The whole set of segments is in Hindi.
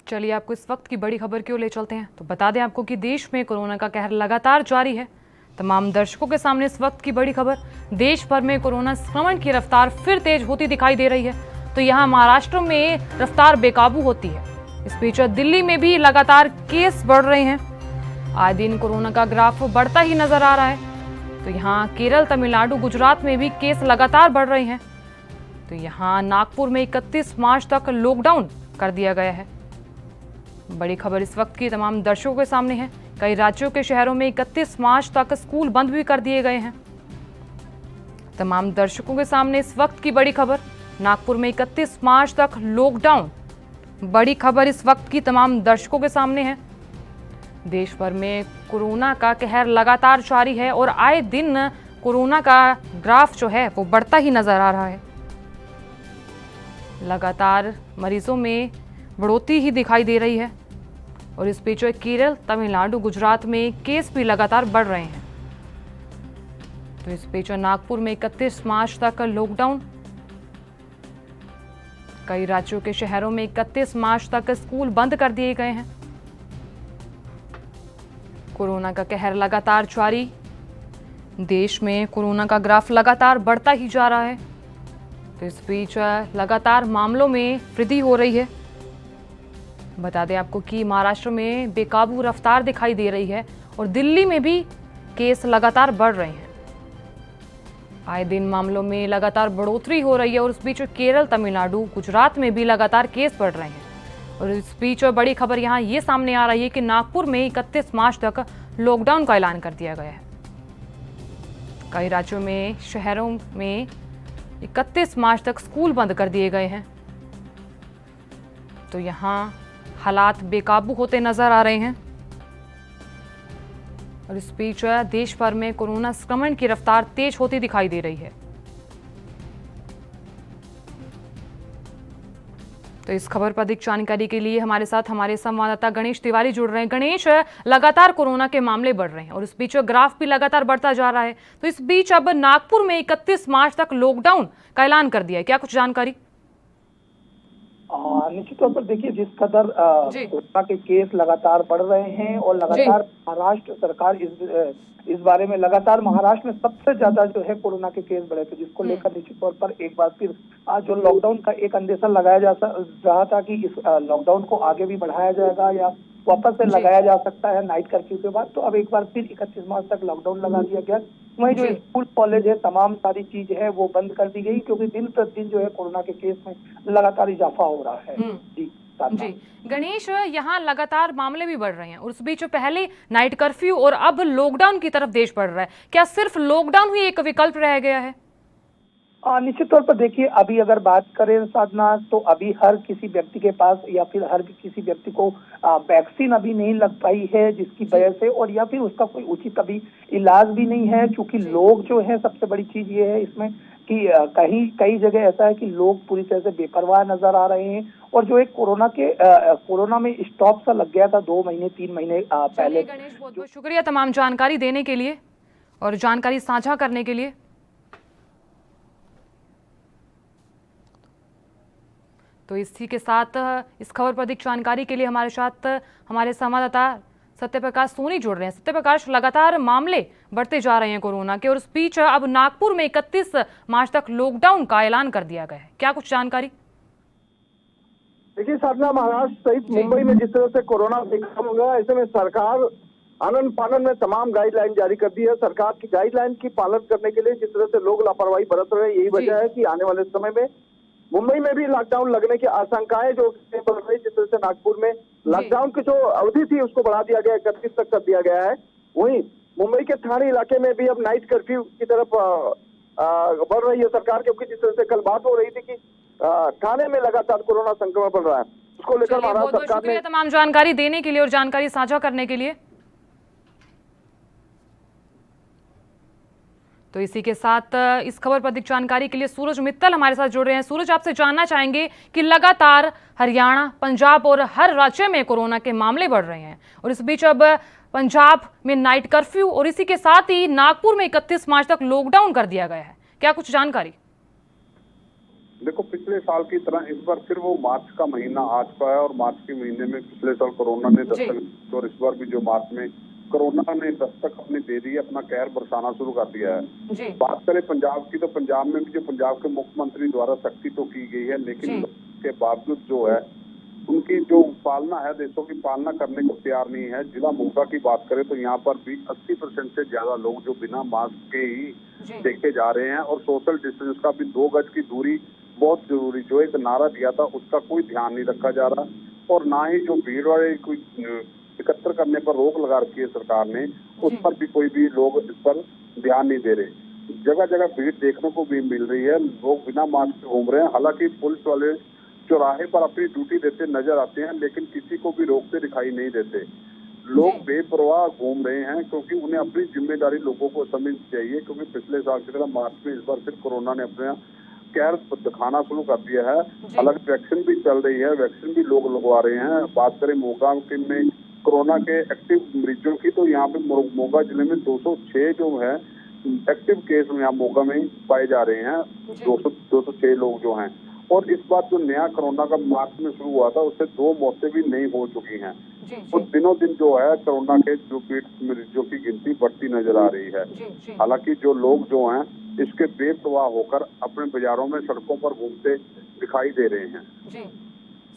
चलिए आपको इस वक्त की बड़ी खबर की ओर ले चलते हैं। तो बता दें आपको कि देश में कोरोना का कहर लगातार जारी है। तमाम दर्शकों के सामने इस वक्त की बड़ी खबर, देश भर में कोरोना संक्रमण की रफ्तार फिर तेज होती दिखाई दे रही है। तो यहाँ महाराष्ट्र में रफ्तार बेकाबू होती है। इस बीच दिल्ली में भी लगातार केस बढ़ रहे हैं। आए दिन कोरोना का ग्राफ बढ़ता ही नजर आ रहा है। तो यहाँ केरल, तमिलनाडु, गुजरात में भी केस लगातार बढ़ रहे हैं। तो यहाँ नागपुर में 31 मार्च तक लॉकडाउन कर दिया गया है। बड़ी खबर इस वक्त की तमाम दर्शकों के सामने है। कई राज्यों के शहरों में 31 मार्च तक स्कूल बंद भी कर दिए गए हैं। तमाम दर्शकों के सामने इस वक्त की बड़ी खबर, नागपुर में 31 मार्च तक लॉकडाउन। बड़ी खबर इस वक्त की तमाम दर्शकों के सामने है। देश भर में कोरोना का कहर लगातार जारी है और आए दिन कोरोना का ग्राफ जो है वो बढ़ता ही नजर आ रहा है। लगातार मरीजों में बढ़ोतरी ही दिखाई दे रही है और इस बीच केरल, तमिलनाडु, गुजरात में केस भी लगातार बढ़ रहे हैं। तो इस बीच नागपुर में 31 मार्च तक लॉकडाउन। कई राज्यों के शहरों में 31 मार्च तक स्कूल बंद कर दिए गए हैं। कोरोना का कहर लगातार जारी। देश में कोरोना का ग्राफ लगातार बढ़ता ही जा रहा है। तो इस बीच लगातार मामलों में वृद्धि हो रही है। बता दें आपको कि महाराष्ट्र में बेकाबू रफ्तार दिखाई दे रही है और दिल्ली में भी केस लगातार बढ़ रहे हैं। आए दिन मामलों में लगातार बढ़ोतरी हो रही है और इस बीच केरल, तमिलनाडु, गुजरात में भी लगातार केस बढ़ रहे हैं। और इस बीच बड़ी खबर यहाँ ये सामने आ रही है कि नागपुर में 31 मार्च तक लॉकडाउन का ऐलान कर दिया गया है। कई राज्यों में, शहरों में 31 मार्च तक स्कूल बंद कर दिए गए हैं। तो यहाँ हालात बेकाबू होते नजर आ रहे हैं और इस बीच देश भर में कोरोना संक्रमण की रफ्तार तेज होती दिखाई दे रही है। तो इस खबर पर अधिक जानकारी के लिए हमारे साथ हमारे संवाददाता गणेश तिवारी जुड़ रहे हैं। गणेश, लगातार कोरोना के मामले बढ़ रहे हैं और इस बीच ग्राफ भी लगातार बढ़ता जा रहा है। तो इस बीच अब नागपुर में 31 मार्च तक लॉकडाउन का ऐलान कर दिया है, क्या कुछ जानकारी? निश्चित तौर पर देखिए, जिस कदर कोरोना के केस लगातार बढ़ रहे हैं और लगातार महाराष्ट्र सरकार इस बारे में लगातार महाराष्ट्र में सबसे ज्यादा जो है कोरोना के केस बढ़े थे, जिसको लेकर निश्चित तौर पर एक बार फिर आज जो लॉकडाउन का एक अंदेशा लगाया जा रहा था कि इस लॉकडाउन को आगे भी बढ़ाया जाएगा या वापस से लगाया जा सकता है नाइट कर्फ्यू के बाद। तो अब एक बार फिर 31 मार्च तक लॉकडाउन लगा दिया गया। वहीं जो स्कूल, कॉलेज है, तमाम सारी चीज है वो बंद कर दी गई, क्योंकि दिन प्रतिदिन जो है कोरोना के केस में लगातार इजाफा हो रहा है। जी गणेश, यहाँ लगातार मामले भी बढ़ रहे हैं और उस बीच पहले नाइट कर्फ्यू और अब लॉकडाउन की तरफ देश बढ़ रहा है। क्या सिर्फ लॉकडाउन ही एक विकल्प रह गया है? निश्चित तौर पर देखिए, अभी अगर बात करें साधना, तो अभी हर किसी व्यक्ति के पास या फिर हर किसी व्यक्ति को वैक्सीन अभी नहीं लग पाई है, जिसकी वजह से, और या फिर उसका कोई उचित अभी इलाज भी नहीं है। क्योंकि लोग जो है, सबसे बड़ी चीज ये है इसमें कि कई जगह ऐसा है कि लोग पूरी तरह से बेपरवाह नजर आ रहे हैं। और जो एक कोरोना में स्टॉप सा लग गया था 2 महीने 3 महीने पहले। गणेश, बहुत बहुत शुक्रिया तमाम जानकारी देने के लिए और जानकारी साझा करने के लिए। तो इसी के साथ इस खबर पर अधिक जानकारी के लिए हमारे साथ हमारे संवाददाता सत्यप्रकाश सोनी जुड़ रहे हैं। सत्यप्रकाश, लगातार मामले बढ़ते जा रहे हैं कोरोना के और इस बीच अब नागपुर में 31 मार्च तक लॉकडाउन का ऐलान कर दिया गया है, क्या कुछ जानकारी? देखिए साधना, महाराष्ट्र सहित मुंबई में जिस तरह से कोरोना बेखत्म हो गया, ऐसे में सरकार आनन फानन में तमाम गाइडलाइन जारी कर दी है। सरकार की गाइडलाइन की पालन करने के लिए जिस तरह से लोग लापरवाही बरत रहे हैं, यही वजह है कि आने वाले समय में मुंबई में भी लॉकडाउन लगने की आशंकाएं जो बढ़ रही। जिस तरह से नागपुर में लॉकडाउन की जो अवधि थी उसको बढ़ा दिया गया, 31 तक कर दिया गया है। वहीं मुंबई के ठाणे इलाके में भी अब नाइट कर्फ्यू की तरफ बढ़ रही है सरकार, क्योंकि जिस तरह से कल बात हो रही थी कि ठाणे में लगातार कोरोना संक्रमण बढ़ रहा है, उसको लेकर महाराष्ट्र सरकार ने तमाम जानकारी देने के लिए और जानकारी साझा करने के लिए। तो इसी के साथ इस खबर पर अधिक जानकारी के लिए सूरज मित्तल हमारे साथ जुड़ रहे हैं। सूरज, आपसे जानना चाहेंगे कि लगातार हरियाणा, पंजाब और हर राज्य में कोरोना के मामले बढ़ रहे हैं और इस बीच अब पंजाब में नाइट कर्फ्यू और इसी के साथ ही नागपुर में 31 मार्च तक लॉकडाउन कर दिया गया है, क्या कुछ जानकारी? देखो, पिछले साल की तरह इस बार फिर वो मार्च का महीना आ चुका है और मार्च के महीने में पिछले साल कोरोना ने दस्तक दी और इस बार भी जो मार्च में कोरोना ने दस्तक अपनी दे दी है, अपना कहर बरसाना शुरू कर दिया है। बात करें पंजाब की, तो पंजाब में भी जो पंजाब के मुख्यमंत्री द्वारा सख्ती तो की गई है, लेकिन के बावजूद जो है उनकी जो पालना है, देशों की पालना करने को तैयार नहीं है। जिला मोगा की बात करें तो यहाँ पर भी 80% से ज्यादा लोग जो बिना मास्क के ही देखे जा रहे हैं और सोशल डिस्टेंस का भी 2 गज की दूरी बहुत जरूरी, जो एक नारा दिया था उसका कोई ध्यान नहीं रखा जा रहा और ना ही जो भीड़ वाले कोई एकत्र करने पर रोक लगा रखी है सरकार ने, उस पर भी कोई भी लोग इस पर ध्यान नहीं दे रहे। जगह जगह भीड़ देखने को भी मिल रही है, लोग बिना मास्क घूम रहे हैं। हालांकि पुलिस वाले चौराहे पर अपनी ड्यूटी देते नजर आते हैं, लेकिन किसी को भी रोकते दिखाई नहीं देते। लोग बेपरवाह घूम रहे हैं क्योंकि उन्हें अपनी जिम्मेदारी लोगों को समझनी चाहिए, क्योंकि पिछले साल की तरह मार्च में इस बार फिर कोरोना ने अपने कहर दिखाना शुरू कर दिया है। हालांकि वैक्सीन भी चल रही है, वैक्सीन भी लोग लगवा रहे हैं। बात करें मोगा में कोरोना के एक्टिव मरीजों की, तो यहाँ पे मोगा जिले में 206 जो है एक्टिव केस यहाँ मोगा में पाए जा रहे हैं। 206 लोग जो हैं, और इस बार जो नया कोरोना का मार्च में शुरू हुआ था उससे 2 मौतें भी नई हो चुकी हैं। और दिनों दिन जो है कोरोना के जो पीड़ित मरीजों की गिनती बढ़ती नजर आ रही है। हालांकि जो लोग जो हैं इसके बेपरवाह होकर अपने बाजारों में सड़कों पर घूमते दिखाई दे रहे हैं।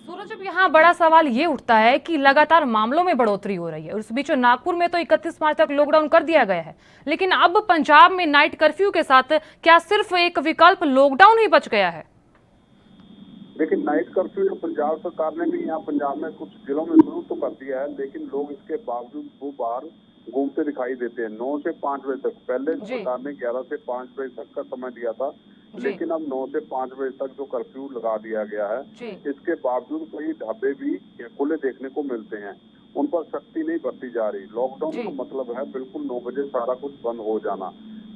सूरज, अब यहाँ बड़ा सवाल ये उठता है कि लगातार मामलों में बढ़ोतरी हो रही है और इस बीच नागपुर में तो 31 मार्च तक लॉकडाउन कर दिया गया है, लेकिन अब पंजाब में नाइट कर्फ्यू के साथ क्या सिर्फ एक विकल्प लॉकडाउन ही बच गया है? लेकिन नाइट कर्फ्यू जो पंजाब सरकार ने भी यहाँ पंजाब में कुछ जिलों में शुरू तो कर दिया है, लेकिन लोग इसके बावजूद वो बाहर घूमते दिखाई देते हैं 9 से 5 बजे तक। पहले सरकार ने 11 से 5 बजे तक का समय दिया था, लेकिन अब 9 से 5 बजे तक जो कर्फ्यू लगा दिया गया है, इसके बावजूद कई ढाबे भी खुले देखने को मिलते हैं, उन पर सख्ती नहीं बरती जा रही। लॉकडाउन का मतलब है बिल्कुल 9 बजे सारा कुछ बंद हो जाना।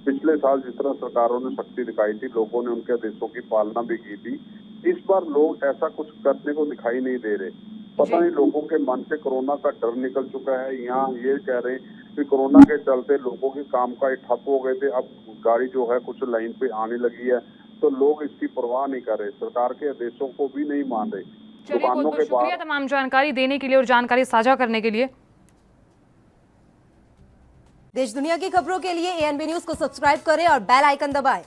पिछले साल जिस तरह सरकारों ने सख्ती दिखाई थी, लोगों ने उनके आदेशों की पालना भी की थी, इस बार लोग ऐसा कुछ करने को दिखाई नहीं दे रहे। पता नहीं लोगों के मन से कोरोना का डर निकल चुका है। यहाँ ये कह रहे हैं कि कोरोना के चलते लोगों के काम का ठप हो गए थे, अब गाड़ी जो है कुछ लाइन पे आने लगी है, तो लोग इसकी परवाह नहीं कर रहे, सरकार के आदेशों को भी नहीं मान रहे। चलिए, बहुत बहुत शुक्रिया तमाम जानकारी देने के लिए और जानकारी साझा करने के लिए। देश दुनिया की खबरों के लिए ANB न्यूज को सब्सक्राइब करें और बेल आइकन दबाएं।